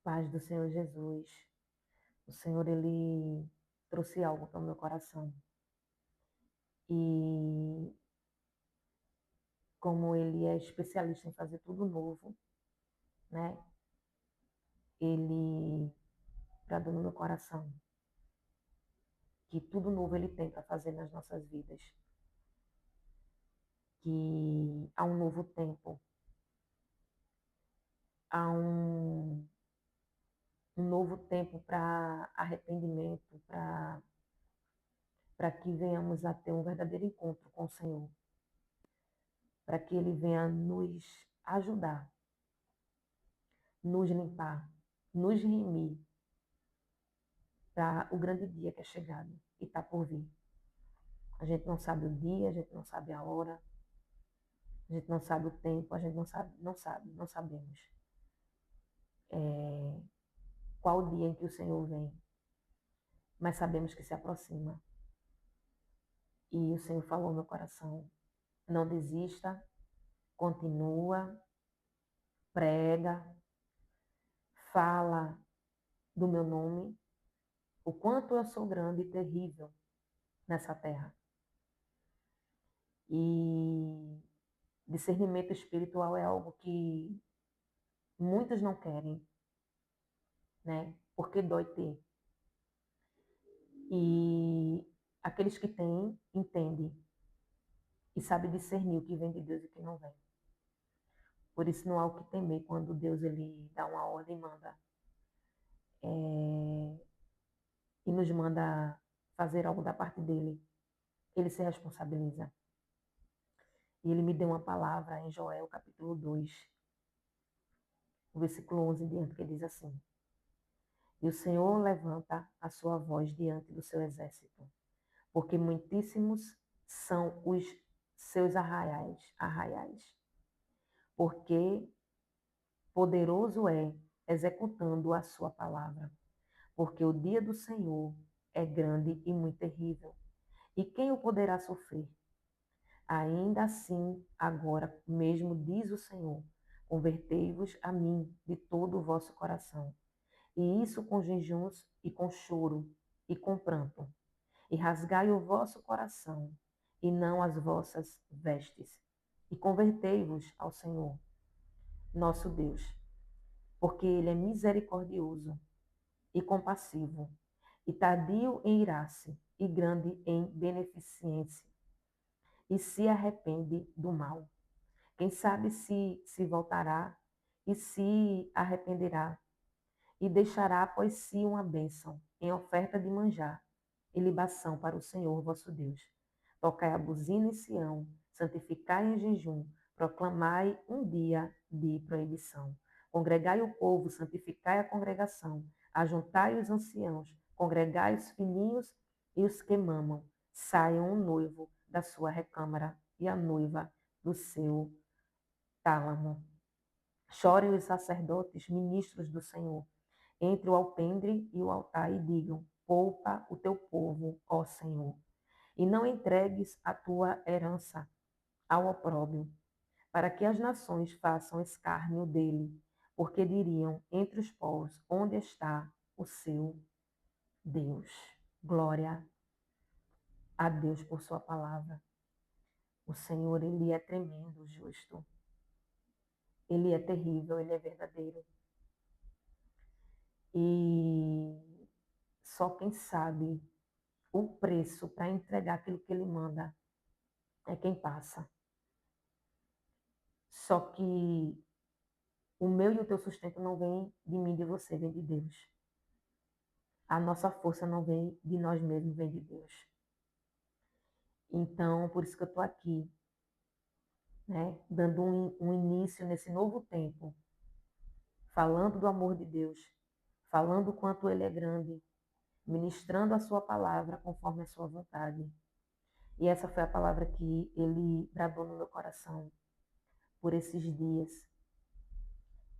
Paz do Senhor Jesus. O Senhor, Ele trouxe algo para o meu coração. E como Ele é especialista em fazer tudo novo, né? Ele bradou no meu coração que tudo novo Ele tem para fazer nas nossas vidas. Que há um novo tempo, há um novo tempo para arrependimento, para que venhamos a ter um verdadeiro encontro com o Senhor, para que Ele venha nos ajudar, nos limpar, nos remir para o grande dia que é chegado e está por vir. A gente não sabe o dia, a gente não sabe a hora, a gente não sabe o tempo, a gente não sabemos qual o dia em que o Senhor vem, mas sabemos que se aproxima. E o Senhor falou no meu coração: não desista, continua, prega, fala do meu nome, o quanto eu sou grande e terrível nessa terra. E discernimento espiritual é algo que muitos não querem, né? Porque dói ter. E aqueles que têm, entendem e sabem discernir o que vem de Deus e o que não vem. Por isso não há o que temer quando Deus ele dá uma ordem e manda e nos manda fazer algo da parte dele. Ele se responsabiliza. E ele me deu uma palavra em Joel, capítulo 2, o versículo 11 em diante, que diz assim: E o Senhor levanta a sua voz diante do seu exército, porque muitíssimos são os seus arraiais. Porque poderoso é executando a sua palavra. Porque o dia do Senhor é grande e muito terrível. E quem o poderá sofrer? Ainda assim, agora mesmo diz o Senhor: convertei-vos a mim de todo o vosso coração. E isso com jejuns e com choro e com pranto. E rasgai o vosso coração e não as vossas vestes. E convertei-vos ao Senhor, nosso Deus, porque Ele é misericordioso e compassivo, e tardio em irar-se, e grande em beneficência, e se arrepende do mal. Quem sabe se voltará e se arrependerá, e deixará após si uma bênção, em oferta de manjar e libação para o Senhor vosso Deus. Tocai a buzina em Sião, santificai em jejum, proclamai um dia de proibição. Congregai o povo, santificai a congregação, ajuntai os anciãos, congregai os filhinhos e os que mamam. Saiam o noivo da sua recâmara e a noiva do seu tálamo. Chorem os sacerdotes, ministros do Senhor, entre o alpendre e o altar, e digam: poupa o teu povo, ó Senhor, e não entregues a tua herança ao opróbrio, para que as nações façam escárnio dele, porque diriam entre os povos: onde está o seu Deus? Glória a Deus por sua palavra. O Senhor, ele é tremendo, justo. Ele é terrível, ele é verdadeiro. E só quem sabe o preço para entregar aquilo que ele manda é quem passa. Só que o meu e o teu sustento não vem de mim e de você, vem de Deus. A nossa força não vem de nós mesmos, vem de Deus. Então, por isso que eu estou aqui, né, dando um início nesse novo tempo, falando do amor de Deus, falando o quanto Ele é grande, ministrando a sua palavra conforme a sua vontade. E essa foi a palavra que Ele bradou no meu coração por esses dias.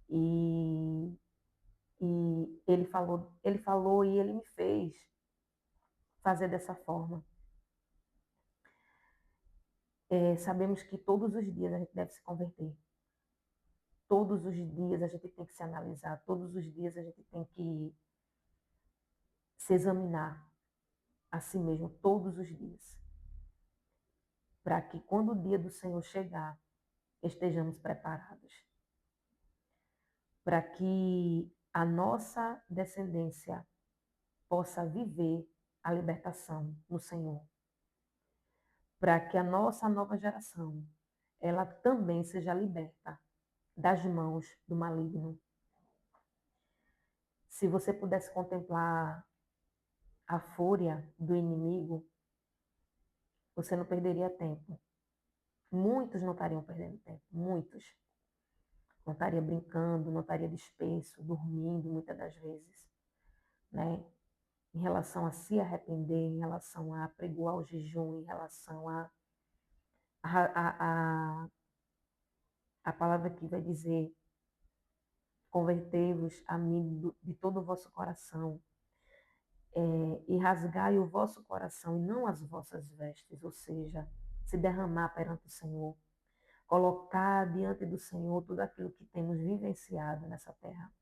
E ele falou e ele me fez fazer dessa forma. Sabemos que todos os dias a gente deve se converter. todos os dias a gente tem que se analisar, todos os dias a gente tem que se examinar a si mesmo, todos os dias, para que quando o dia do Senhor chegar, estejamos preparados, para que a nossa descendência possa viver a libertação no Senhor, para que a nossa nova geração ela também seja liberta das mãos do maligno. Se você pudesse contemplar a fúria do inimigo, você não perderia tempo. Muitos não estariam perdendo tempo, muitos. Não estaria brincando, não estaria disperso, dormindo muitas das vezes, né? Em relação a se arrepender, em relação a apregoar o jejum, em relação a a palavra que vai dizer convertei-vos a mim de todo o vosso coração, e rasgai o vosso coração e não as vossas vestes, ou seja, se derramar perante o Senhor, colocar diante do Senhor tudo aquilo que temos vivenciado nessa terra,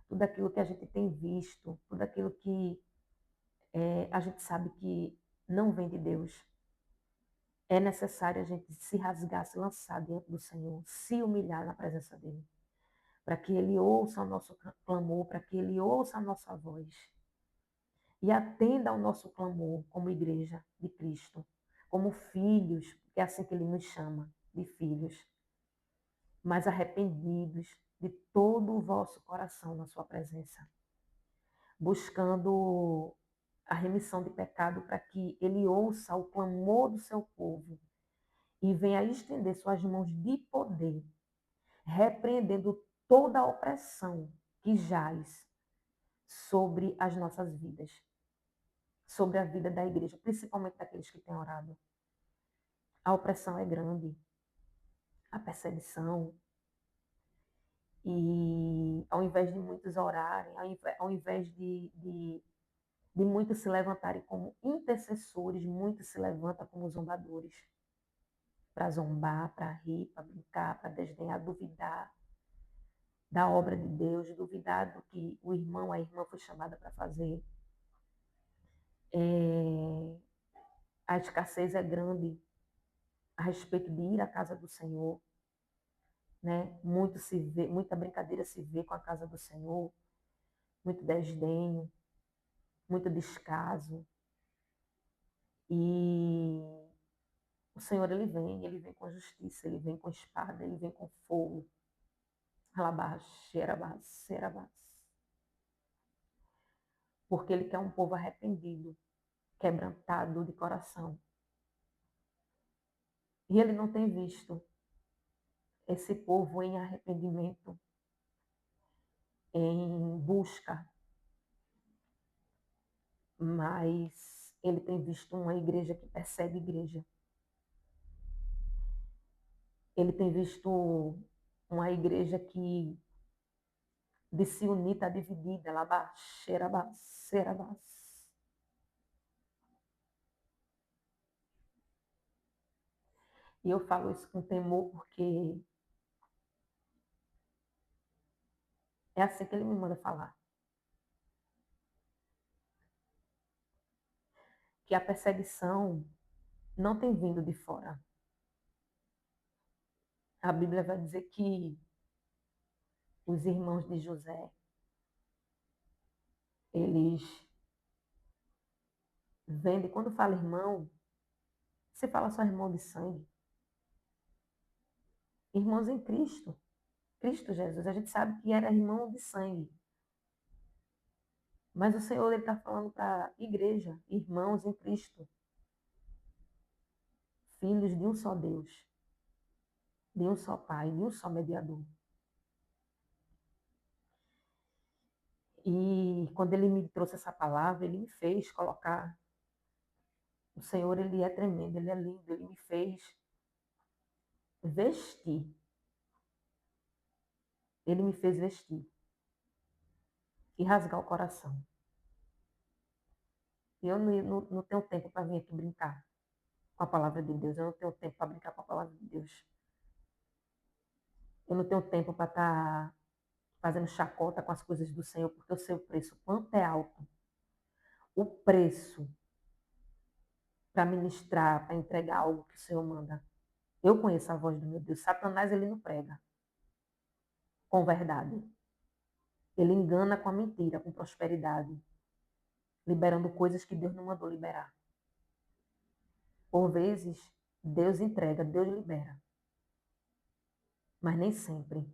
tudo aquilo que a gente tem visto, tudo aquilo que a gente sabe que não vem de Deus. É necessário a gente se rasgar, se lançar diante do Senhor, se humilhar na presença dEle, para que Ele ouça o nosso clamor, para que Ele ouça a nossa voz e atenda ao nosso clamor como igreja de Cristo, como filhos, que é assim que Ele nos chama, de filhos, mas arrependidos de todo o vosso coração na sua presença, buscando a remissão de pecado para que Ele ouça o clamor do seu povo e venha estender suas mãos de poder, repreendendo toda a opressão que jaz sobre as nossas vidas, sobre a vida da igreja, principalmente daqueles que têm orado. A opressão é grande, a perseguição, e ao invés de muitos orarem, ao invés de muitos se levantarem como intercessores, muitos se levantam como zombadores, para zombar, para rir, para brincar, para desdenhar, duvidar da obra de Deus, duvidar do que o irmão, a irmã foi chamada para fazer. A escassez é grande a respeito de ir à casa do Senhor, né? Muita brincadeira se vê com a casa do Senhor, muito desdenho, muito descaso. E o Senhor, ele vem com justiça, ele vem com espada, ele vem com fogo. Porque ele quer um povo arrependido, quebrantado de coração. E ele não tem visto esse povo em arrependimento, em busca, mas ele tem visto uma igreja que persegue igreja. Ele tem visto uma igreja que de se unir está dividida, labaxerabás. E eu falo isso com temor porque é assim que ele me manda falar. Que a perseguição não tem vindo de fora. A Bíblia vai dizer que os irmãos de José, eles vendem, quando fala irmão, você fala só irmão de sangue. Irmãos em Cristo, Cristo Jesus, a gente sabe que era irmão de sangue. Mas o Senhor está falando para a igreja, irmãos em Cristo, filhos de um só Deus, de um só Pai, de um só mediador. E quando ele me trouxe essa palavra, ele me fez colocar. O Senhor, ele é tremendo, ele é lindo, ele me fez vestir. Ele me fez vestir e rasgar o coração. E eu não tenho tempo para vir aqui brincar com a palavra de Deus. Eu não tenho tempo para brincar com a palavra de Deus. Eu não tenho tempo para estar fazendo chacota com as coisas do Senhor, porque eu sei o preço, quanto é alto. O preço para ministrar, para entregar algo que o Senhor manda. Eu conheço a voz do meu Deus. Satanás, ele não prega com verdade. Ele engana com a mentira, com prosperidade, liberando coisas que Deus não mandou liberar. Por vezes, Deus entrega, Deus libera. Mas nem sempre.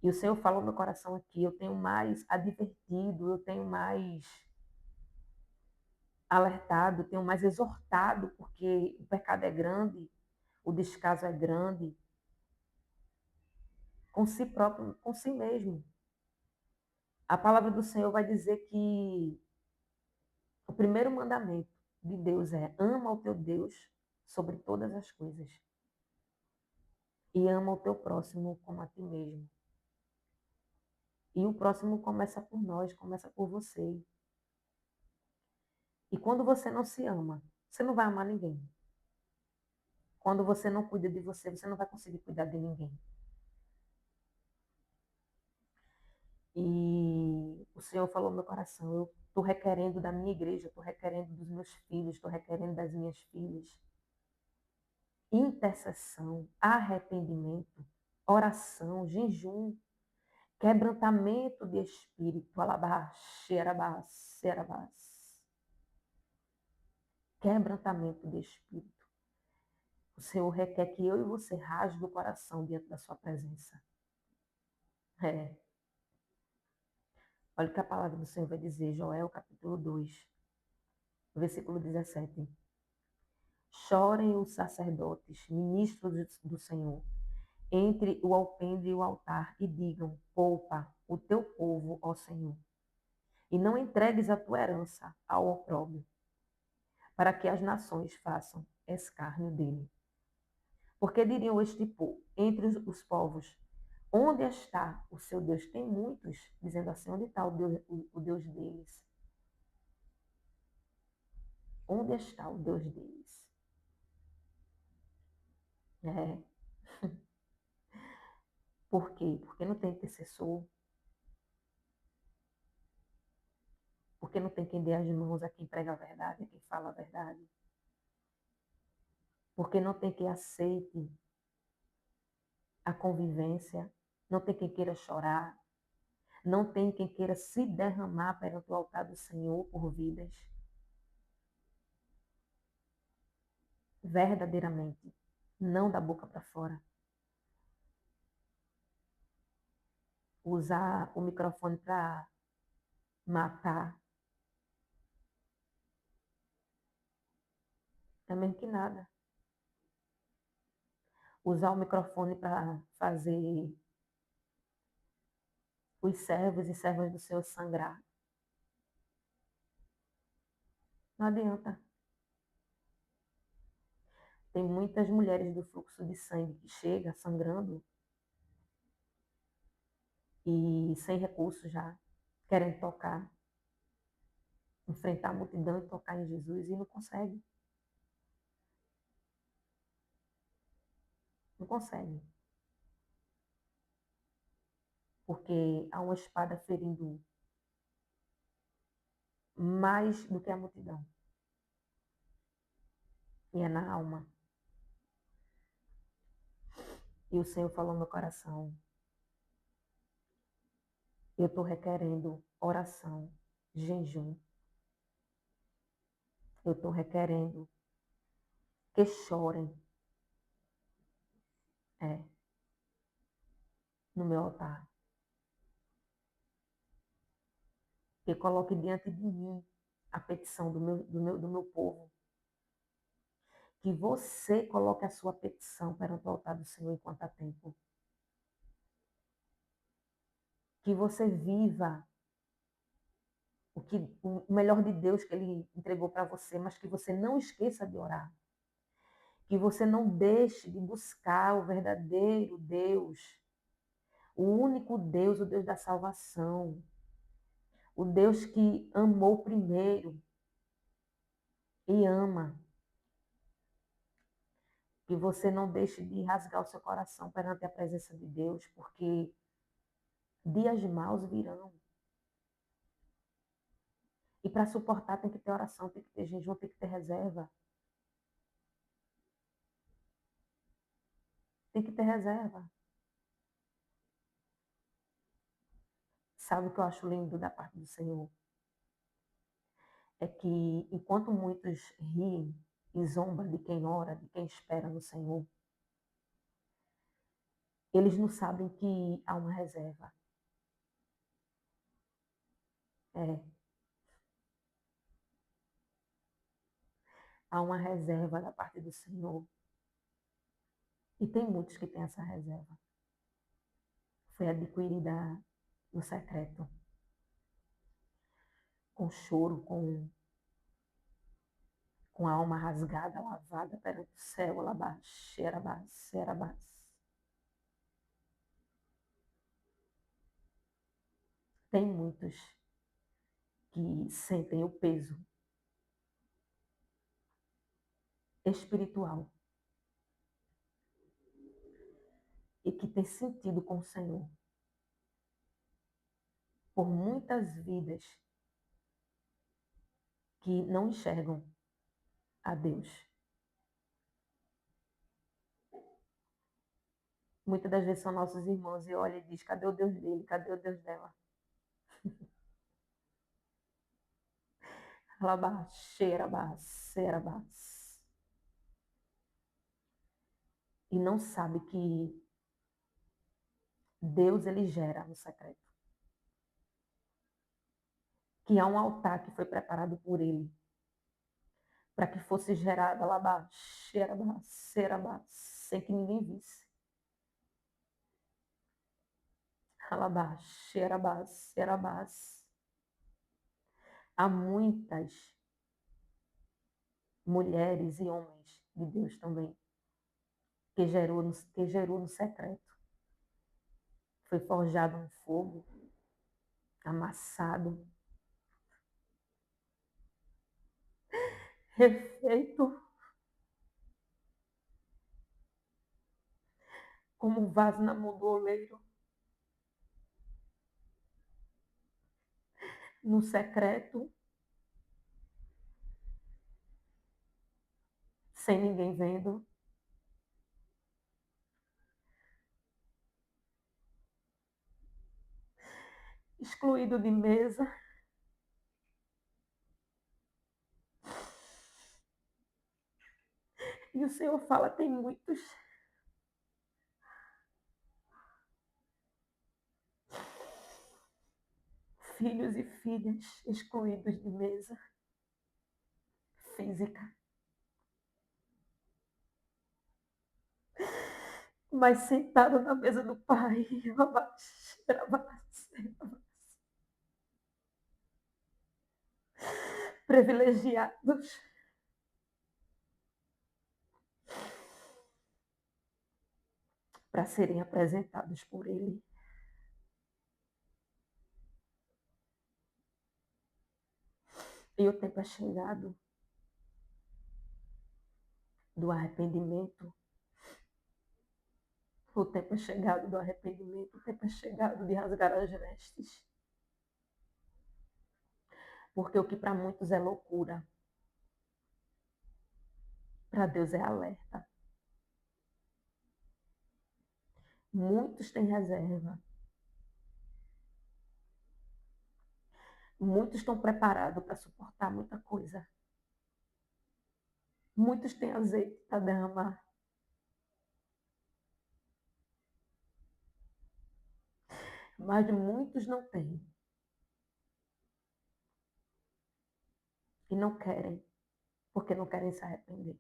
E o Senhor falou no meu coração aqui, eu tenho mais advertido, eu tenho mais alertado, eu tenho mais exortado, porque o pecado é grande, o descaso é grande, com si próprio, com si mesmo. A palavra do Senhor vai dizer que o primeiro mandamento de Deus é: ama o teu Deus sobre todas as coisas e ama o teu próximo como a ti mesmo. E o próximo começa por nós, começa por você. E quando você não se ama, você não vai amar ninguém. Quando você não cuida de você, você não vai conseguir cuidar de ninguém. E o Senhor falou no meu coração: eu estou requerendo da minha igreja, estou requerendo dos meus filhos, estou requerendo das minhas filhas intercessão, arrependimento, oração, jejum, quebrantamento de espírito, alabás, xerabás, serabás. Quebrantamento de espírito. O Senhor requer que eu e você rasgue o coração diante da sua presença. É. Olha o que a palavra do Senhor vai dizer, Joel capítulo 2, versículo 17. Chorem os sacerdotes, ministros do Senhor, entre o alpendre e o altar, e digam: poupa o teu povo, ó Senhor, e não entregues a tua herança ao opróbrio, para que as nações façam escárnio dele. Porque diriam este povo, entre os povos: onde está o seu Deus? Tem muitos dizendo assim: onde está o Deus deles? Onde está o Deus deles? É. Por quê? Porque não tem intercessor. Porque não tem quem dê as mãos a quem prega a verdade, a quem fala a verdade. Porque não tem quem aceite a convivência. Não tem quem queira chorar. Não tem quem queira se derramar perante o altar do Senhor por vidas. Verdadeiramente. Não da boca para fora. Usar o microfone para matar. É mesmo que nada. Usar o microfone para fazer os servos e servas do Senhor sangrar. Não adianta. Tem muitas mulheres do fluxo de sangue que chega sangrando e sem recursos já, querem tocar, enfrentar a multidão e tocar em Jesus e não consegue. Não consegue. Porque há uma espada ferindo mais do que a multidão. E é na alma. E o Senhor falou no meu coração: eu estou requerendo oração, jejum. Eu estou requerendo que chorem. É. No meu altar. Que coloque diante de mim a petição do meu povo. Que você coloque a sua petição perante o altar do Senhor enquanto há tempo. Que você viva o melhor de Deus que Ele entregou para você, mas que você não esqueça de orar. Que você não deixe de buscar o verdadeiro Deus, o único Deus, o Deus da salvação, o Deus que amou primeiro e ama. Que você não deixe de rasgar o seu coração perante a presença de Deus, porque dias maus virão. E para suportar tem que ter oração, tem que ter jejum, tem que ter reserva. Tem que ter reserva. Sabe o que eu acho lindo da parte do Senhor? É que enquanto muitos riem e zombam de quem ora, de quem espera no Senhor, eles não sabem que há uma reserva. É, há uma reserva da parte do Senhor. E tem muitos que têm essa reserva. Foi adquirida no secreto, com choro, com a alma rasgada, lavada perante o céu, alabás, xerabás, serabás. Tem muitos que sentem o peso espiritual e que têm sentido com o Senhor por muitas vidas que não enxergam a Deus. Muitas das vezes são nossos irmãos e olha e diz, cadê o Deus dele? Cadê o Deus dela? Alabás, xerabás, serabás. E não sabe que Deus ele gera no secreto. Que há um altar que foi preparado por ele para que fosse gerada alabás, xerabás, serabás, sem que ninguém visse. Alabás, xerabás, serabás. Há muitas mulheres e homens de Deus também que gerou no secreto. Foi forjado no fogo, amassado, refeito como um vaso na mão do oleiro, no secreto, sem ninguém vendo. Excluído de mesa. E o Senhor fala, tem muitos filhos e filhas excluídos de mesa física, mas sentado na mesa do Pai, privilegiados, para serem apresentados por Ele. E o tempo é chegado do arrependimento. O tempo é chegado do arrependimento. O tempo é chegado de rasgar as vestes. Porque o que para muitos é loucura, para Deus é alerta. Muitos têm reserva. Muitos estão preparados para suportar muita coisa. Muitos têm azeite para derramar. Mas muitos não têm. E não querem, porque não querem se arrepender.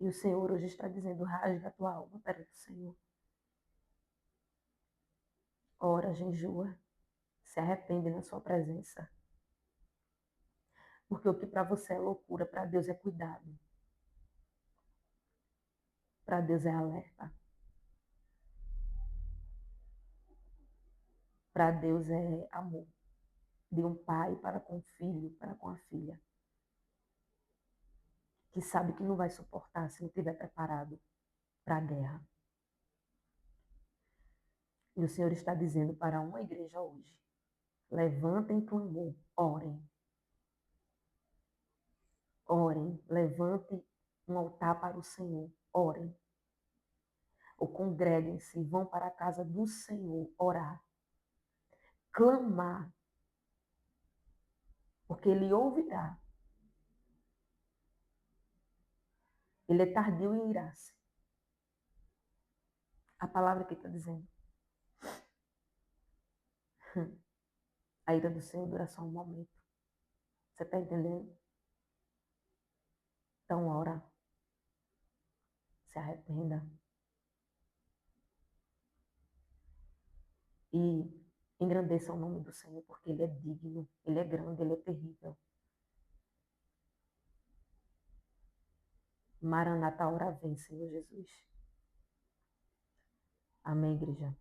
E o Senhor hoje está dizendo, rasga a tua alma perante o Senhor. Ora, jejua, se arrepende na sua presença. Porque o que para você é loucura, para Deus é cuidado. Para Deus é alerta. Para Deus é amor. De um pai para com o filho, para com a filha. que sabe que não vai suportar se não estiver preparado para a guerra. E o Senhor está dizendo para uma igreja hoje: levantem clamor, orem. Orem, levantem um altar para o Senhor, orem. Ou congreguem-se, vão para a casa do Senhor orar, clamar, porque Ele ouvirá. Ele é tardio em irar-se. A palavra que está dizendo. A ira do Senhor dura só um momento. Você está entendendo? Então ora, se arrependa. E engrandeça o nome do Senhor, porque Ele é digno, Ele é grande, Ele é terrível. Maranata, hora vem, Senhor Jesus. Amém, igreja?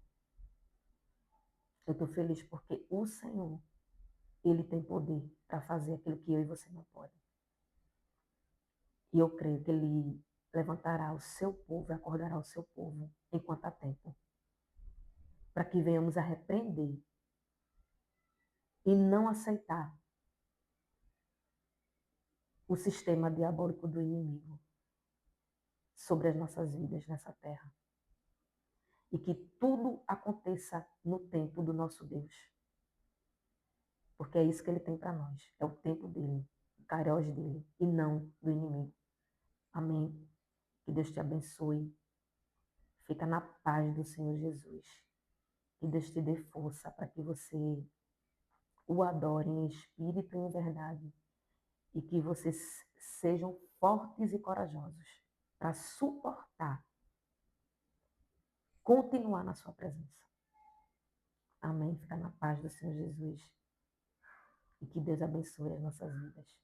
Eu estou feliz porque o Senhor, Ele tem poder para fazer aquilo que eu e você não podem. E eu creio que Ele levantará o seu povo e acordará o seu povo enquanto há tempo. Para que venhamos a repreender e não aceitar o sistema diabólico do inimigo sobre as nossas vidas nessa terra. E que tudo aconteça no tempo do nosso Deus. Porque é isso que Ele tem para nós. É o tempo dEle, o kairos dEle, e não do inimigo. Amém? Que Deus te abençoe. Fica na paz do Senhor Jesus. Que Deus te dê força para que você o adore em espírito e em verdade. E que vocês sejam fortes e corajosos para suportar, continuar na sua presença. Amém? Fica na paz do Senhor Jesus. E que Deus abençoe as nossas vidas.